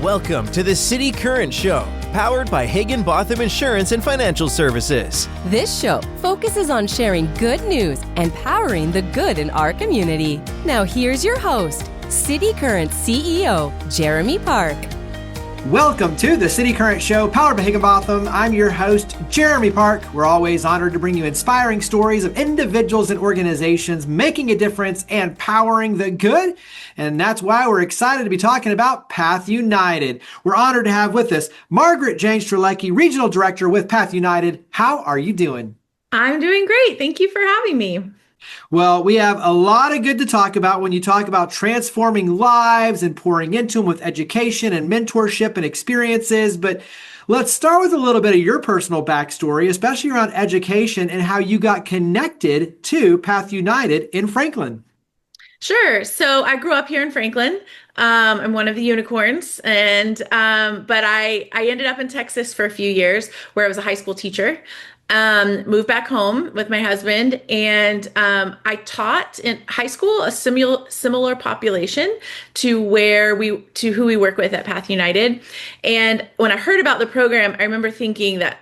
Welcome to the City Current Show, powered by Higginbotham Insurance and Financial Services. This show focuses on sharing good news and powering the good in our community. Now here's your host, City Current CEO, Jeremy Park. Welcome to the City Current Show, powered by Higginbotham. I'm your host, Jeremy Park. We're always honored to bring you inspiring stories of individuals and organizations making a difference and powering the good. And that's why we're excited to be talking about Path United. We're honored to have with us Margaret Jane Strelecki, Regional Director with Path United. How are you doing? I'm doing great. Thank you for having me. Well, we have a lot of good to talk about when you talk about transforming lives and pouring into them with education and mentorship and experiences. But let's start with a little bit of your personal backstory, especially around education and how you got connected to Path United in Franklin. Sure. So I grew up here in Franklin. I'm one of the unicorns, but I ended up in Texas for a few years where I was a high school teacher. Moved back home with my husband, and I taught in high school a similar population to who we work with at Path United. And when I heard about the program, I remember thinking that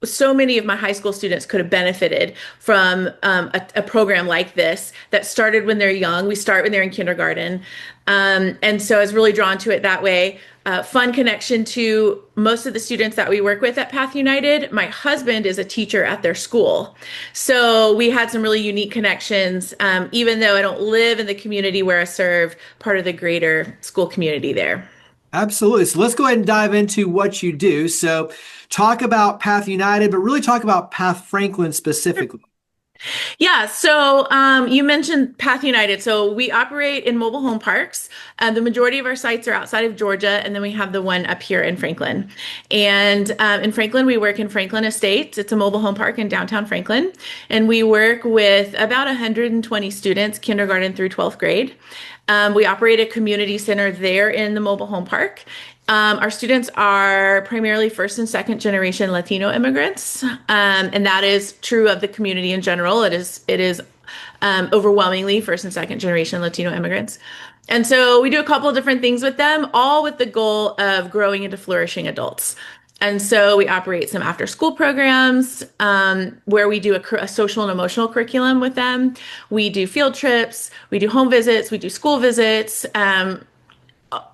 so many of my high school students could have benefited from a program like this that started when they're young. We start when they're in kindergarten. And so I was really drawn to it that way. Fun connection to most of the students that we work with at Path United. My husband is a teacher at their school. So we had some really unique connections, even though I don't live in the community where I serve, part of the greater school community there. Absolutely. So let's go ahead and dive into what you do. So talk about Path United, but really talk about Path Franklin specifically. Yeah, so you mentioned Path United. So we operate in mobile home parks. The majority of our sites are outside of Georgia, and then we have the one up here in Franklin. And in Franklin, we work in Franklin Estates. It's a mobile home park in downtown Franklin. And we work with about 120 students, kindergarten through 12th grade. We operate a community center there in the mobile home park. Our students are primarily first and second generation Latino immigrants, and that is true of the community in general. It is overwhelmingly first and second generation Latino immigrants. And so we do a couple of different things with them, all with the goal of growing into flourishing adults. And so we operate some after school programs where we do a social and emotional curriculum with them. We do field trips, we do home visits, we do school visits,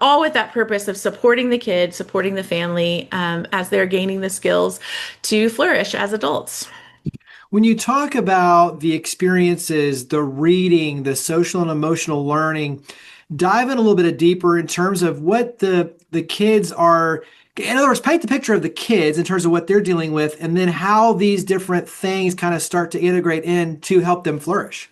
all with that purpose of supporting the kids, supporting the family as they're gaining the skills to flourish as adults. When you talk about the experiences, the reading, the social and emotional learning, dive in a little bit deeper in terms of what the kids are. In other words, paint the picture of the kids in terms of what they're dealing with, and then how these different things kind of start to integrate in to help them flourish.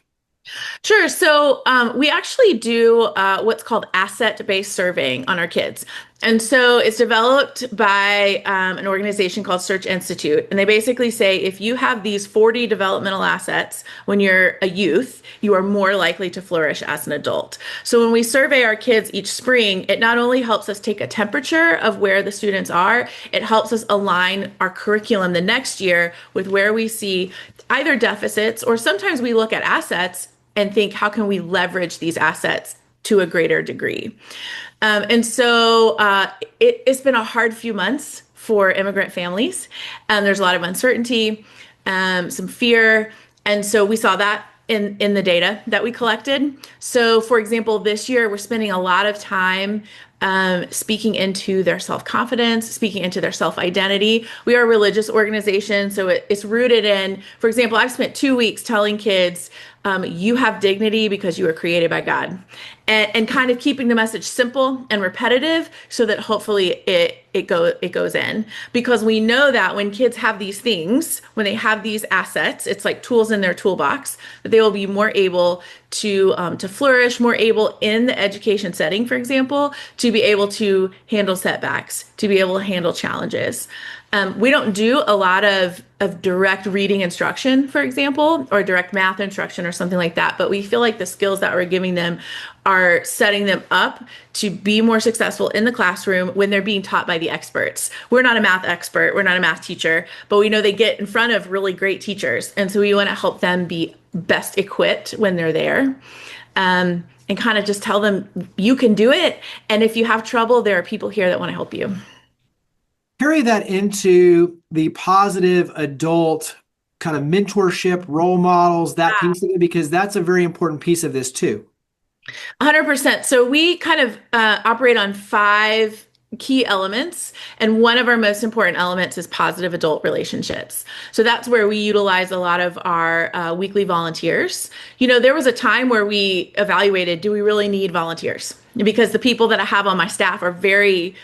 Sure. So we actually do what's called asset-based surveying on our kids. And so it's developed by an organization called Search Institute. And they basically say, if you have these 40 developmental assets when you're a youth, you are more likely to flourish as an adult. So when we survey our kids each spring, it not only helps us take a temperature of where the students are, it helps us align our curriculum the next year with where we see either deficits, or sometimes we look at assets and think, how can we leverage these assets to a greater degree? And so it's been a hard few months for immigrant families. There's a lot of uncertainty, some fear. And so we saw that in the data that we collected. So for example, this year, we're spending a lot of time speaking into their self-confidence, speaking into their self-identity. We are a religious organization, so it's rooted in, for example, I've spent 2 weeks telling kids, you have dignity because you were created by God, and kind of keeping the message simple and repetitive so that hopefully it goes in, because we know that when kids have these things, when they have these assets, it's like tools in their toolbox, that they will be more able to flourish, more able in the education setting, for example, to be able to handle setbacks, to be able to handle challenges. We don't do a lot of direct reading instruction, for example, or direct math instruction or something like that. But we feel like the skills that we're giving them are setting them up to be more successful in the classroom when they're being taught by the experts. We're not a math expert, we're not a math teacher, but we know they get in front of really great teachers. And so we want to help them be best equipped when they're there. And and kind of just tell them you can do it. And if you have trouble, there are people here that want to help you. Carry that into the positive adult kind of mentorship, role models, that piece of it, because that's a very important piece of this too. 100%. So we kind of operate on 5 key elements, and one of our most important elements is positive adult relationships. So that's where we utilize a lot of our weekly volunteers. There was a time where we evaluated, do we really need volunteers? Because the people that I have on my staff are very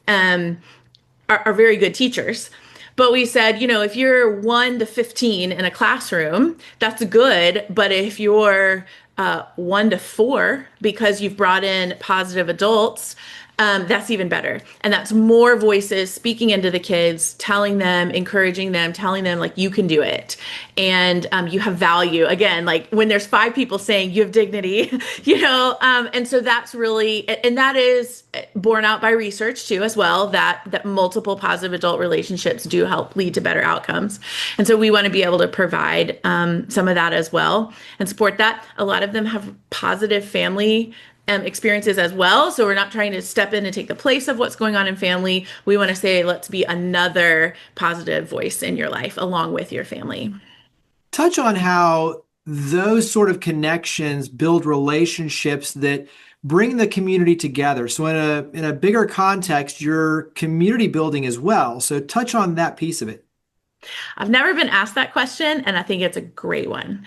good teachers. But we said, if you're 1 to 15 in a classroom, that's good. But if you're 1 to 4, because you've brought in positive adults, that's even better. And that's more voices speaking into the kids, telling them, encouraging them, telling them like, you can do it. And you have value. Again, like when there's 5 people saying you have dignity, and so that's really, and that is borne out by research too, as well, that multiple positive adult relationships do help lead to better outcomes. And so we want to be able to provide some of that as well and support that. A lot of them have positive family experiences as well. So we're not trying to step in and take the place of what's going on in family. We want to say, let's be another positive voice in your life along with your family. Touch on how those sort of connections build relationships that bring the community together. So in a bigger context, you're community building as well. So touch on that piece of it. I've never been asked that question, and I think it's a great one.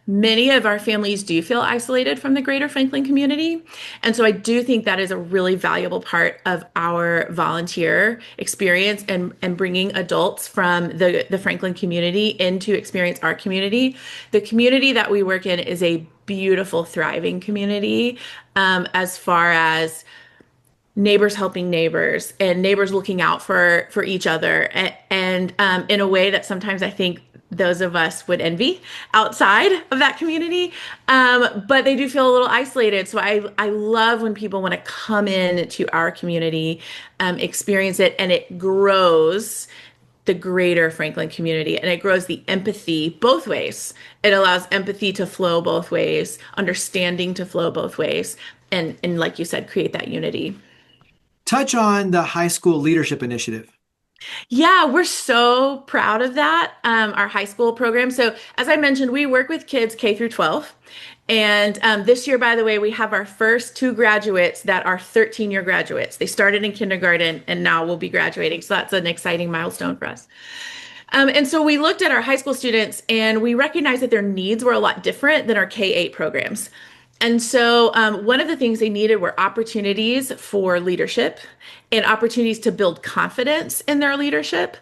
Many of our families do feel isolated from the greater Franklin community. And so I do think that is a really valuable part of our volunteer experience and bringing adults from the Franklin community in to experience our community. The community that we work in is a beautiful, thriving community as far as neighbors helping neighbors and neighbors looking out for each other and in a way that sometimes I think those of us would envy outside of that community. But they do feel a little isolated. So I love when people want to come in to our community, experience it, and it grows the greater Franklin community, and it grows the empathy both ways. It allows empathy to flow both ways, understanding to flow both ways, and like you said, create that unity. Touch on the high school leadership initiative. Yeah, we're so proud of that, our high school program. So as I mentioned, we work with kids K through 12. And this year, by the way, we have our first 2 graduates that are 13-year graduates. They started in kindergarten and now will be graduating. So that's an exciting milestone for us. And so we looked at our high school students and we recognized that their needs were a lot different than our K-8 programs. And so one of the things they needed were opportunities for leadership and opportunities to build confidence in their leadership.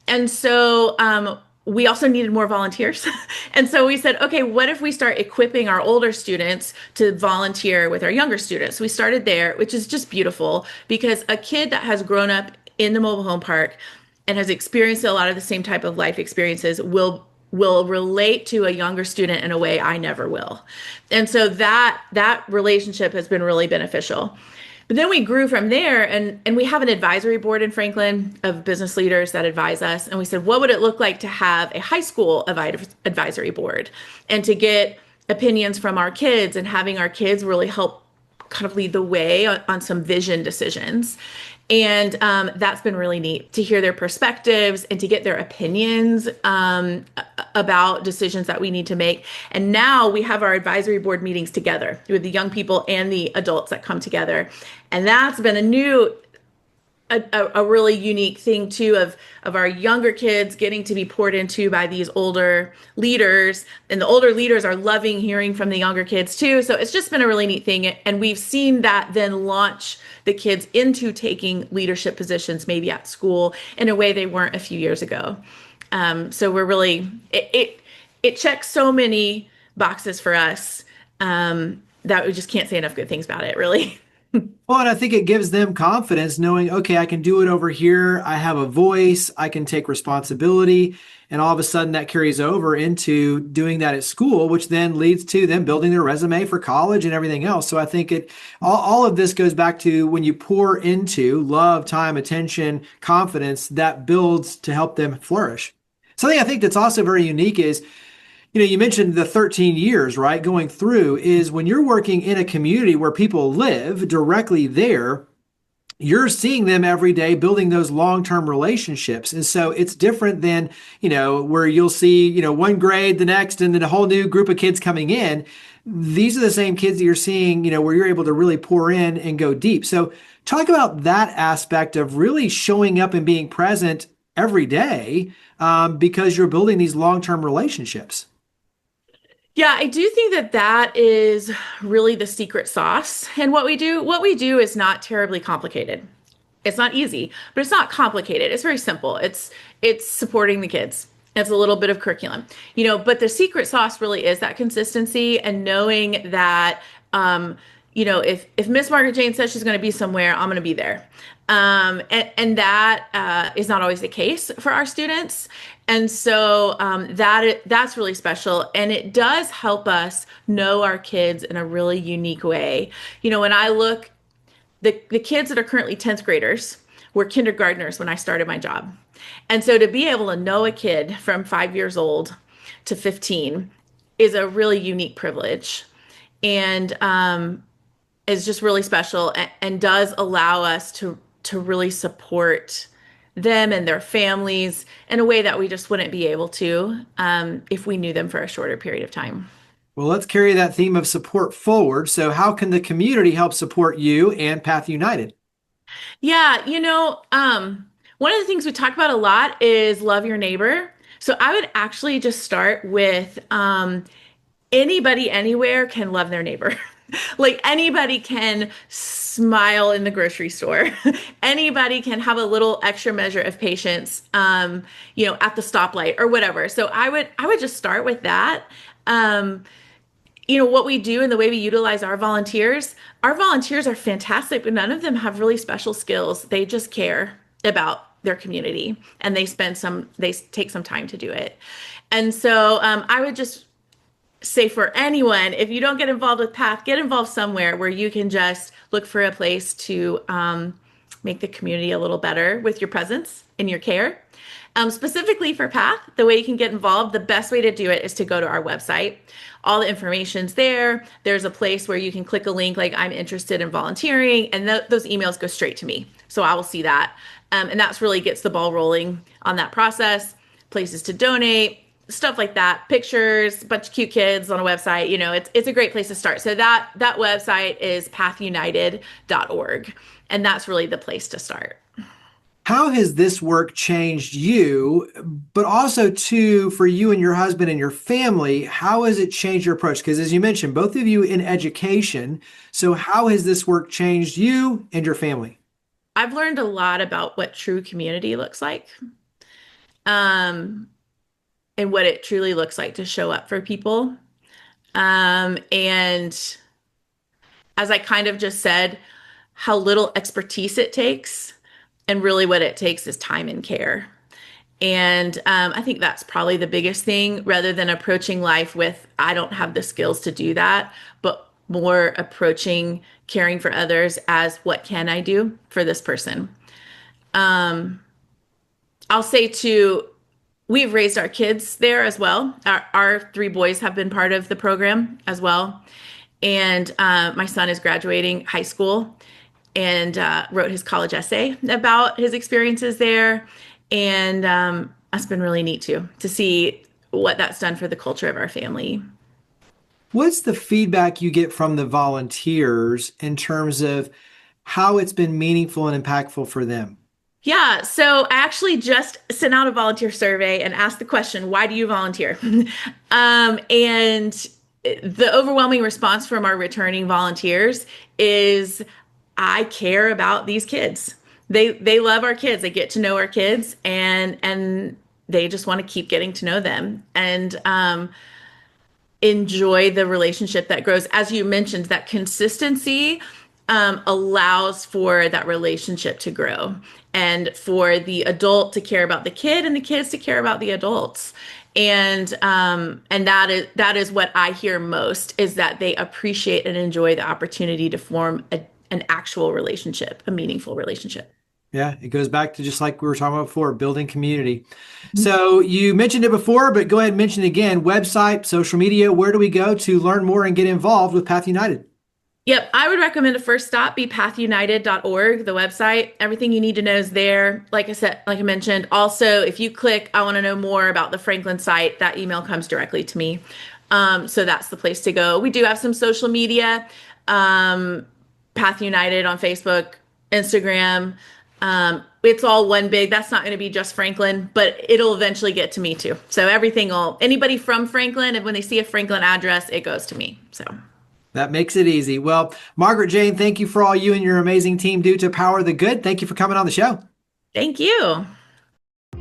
And so we also needed more volunteers. And so we said, okay, what if we start equipping our older students to volunteer with our younger students? We started there, which is just beautiful because a kid that has grown up in the mobile home park and has experienced a lot of the same type of life experiences will relate to a younger student in a way I never will. And so that relationship has been really beneficial. But then we grew from there and we have an advisory board in Franklin of business leaders that advise us. And we said, what would it look like to have a high school advisory board and to get opinions from our kids and having our kids really help kind of lead the way on some vision decisions. And that's been really neat to hear their perspectives and to get their opinions about decisions that we need to make. And now we have our advisory board meetings together with the young people and the adults that come together. And that's been a really unique thing too of our younger kids getting to be poured into by these older leaders, and the older leaders are loving hearing from the younger kids too. So it's just been a really neat thing. And we've seen that then launch the kids into taking leadership positions, maybe at school in a way they weren't a few years ago. So we're really, it checks so many boxes for us that we just can't say enough good things about it, really. Well, and I think it gives them confidence knowing, okay, I can do it over here. I have a voice. I can take responsibility. And all of a sudden that carries over into doing that at school, which then leads to them building their resume for college and everything else. So I think all of this goes back to when you pour into love, time, attention, confidence, that builds to help them flourish. Something I think that's also very unique is You mentioned the 13 years, right? Going through is when you're working in a community where people live directly there, you're seeing them every day building those long-term relationships. And so it's different than, where you'll see, one grade, the next, and then a whole new group of kids coming in. These are the same kids that you're seeing, where you're able to really pour in and go deep. So talk about that aspect of really showing up and being present every day, because you're building these long-term relationships. Yeah, I do think that that is really the secret sauce. And what we do is not terribly complicated. It's not easy, but it's not complicated. It's very simple. It's supporting the kids. It's a little bit of curriculum, but the secret sauce really is that consistency and knowing that, if Miss Margaret Jane says she's going to be somewhere, I'm going to be there. And that is not always the case for our students. And so that's really special. And it does help us know our kids in a really unique way. When I look, the kids that are currently 10th graders were kindergartners when I started my job. And so to be able to know a kid from 5 years old to 15 is a really unique privilege. And is just really special and does allow us to really support them and their families in a way that we just wouldn't be able to if we knew them for a shorter period of time. Well, let's carry that theme of support forward. So how can the community help support you and Path United? Yeah, one of the things we talk about a lot is love your neighbor. So I would actually just start with anybody anywhere can love their neighbor. Like anybody can smile in the grocery store. Anybody can have a little extra measure of patience, at the stoplight or whatever. So I would just start with that. What we do and the way we utilize our volunteers are fantastic, but none of them have really special skills. They just care about their community and they take some time to do it. And so I would just say for anyone, if you don't get involved with PATH, get involved somewhere where you can just look for a place to make the community a little better with your presence and your care. Specifically for PATH, the way you can get involved, the best way to do it is to go to our website. All the information's there. There's a place where you can click a link like I'm interested in volunteering, and those emails go straight to me. So I will see that. And that's really gets the ball rolling on that process, places to donate, stuff like that, pictures, bunch of cute kids on a website. It's a great place to start. So that website is pathunited.org, and that's really the place to start. How has this work changed you, but also too, for you and your husband and your family, how has it changed your approach? Because as you mentioned, both of you in education. So how has this work changed you and your family? I've learned a lot about what true community looks like. And what it truly looks like to show up for people. And as I kind of just said, how little expertise it takes, and really what it takes is time and care. And I think that's probably the biggest thing, rather than approaching life with, I don't have the skills to do that, but more approaching caring for others as, what can I do for this person? I'll say too, we've raised our kids there as well. Our 3 boys have been part of the program as well. And my son is graduating high school and wrote his college essay about his experiences there. And that's been really neat too, to see what that's done for the culture of our family. What's the feedback you get from the volunteers in terms of how it's been meaningful and impactful for them? Yeah, so I actually just sent out a volunteer survey and asked the question, why do you volunteer? And the overwhelming response from our returning volunteers is, I care about these kids. They love our kids. They get to know our kids, and they just want to keep getting to know them and enjoy the relationship that grows. As you mentioned, that consistency allows for that relationship to grow, and for the adult to care about the kid and the kids to care about the adults. And that is what I hear most, is that they appreciate and enjoy the opportunity to form an actual relationship, a meaningful relationship. Yeah, it goes back to just like we were talking about before, building community. So you mentioned it before, but go ahead and mention it again. Website, social media, where do we go to learn more and get involved with Path United? Yep, I would recommend a first stop be pathunited.org, the website. Everything you need to know is there. Like I said, like I mentioned, also if you click, I want to know more about the Franklin site, that email comes directly to me. So that's the place to go. We do have some social media, Path United on Facebook, Instagram. It's all one big, that's not going to be just Franklin, but it'll eventually get to me too. So anybody from Franklin, and when they see a Franklin address, it goes to me. So that makes it easy. Well, Margaret Jane, thank you for all you and your amazing team do to power the good. Thank you for coming on the show. thank you.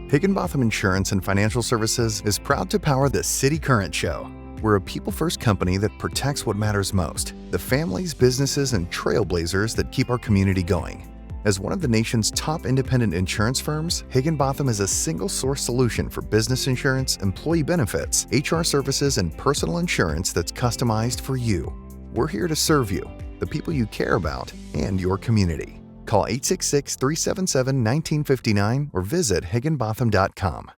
Higginbotham Insurance and Financial Services is proud to power the City Current Show. We're a people-first company that protects what matters most, the families, businesses, and trailblazers that keep our community going. As one of the nation's top independent insurance firms, Higginbotham is a single-source solution for business insurance, employee benefits, HR services, and personal insurance that's customized for you. We're here to serve you, the people you care about, and your community. Call 866-377-1959 or visit higginbotham.com.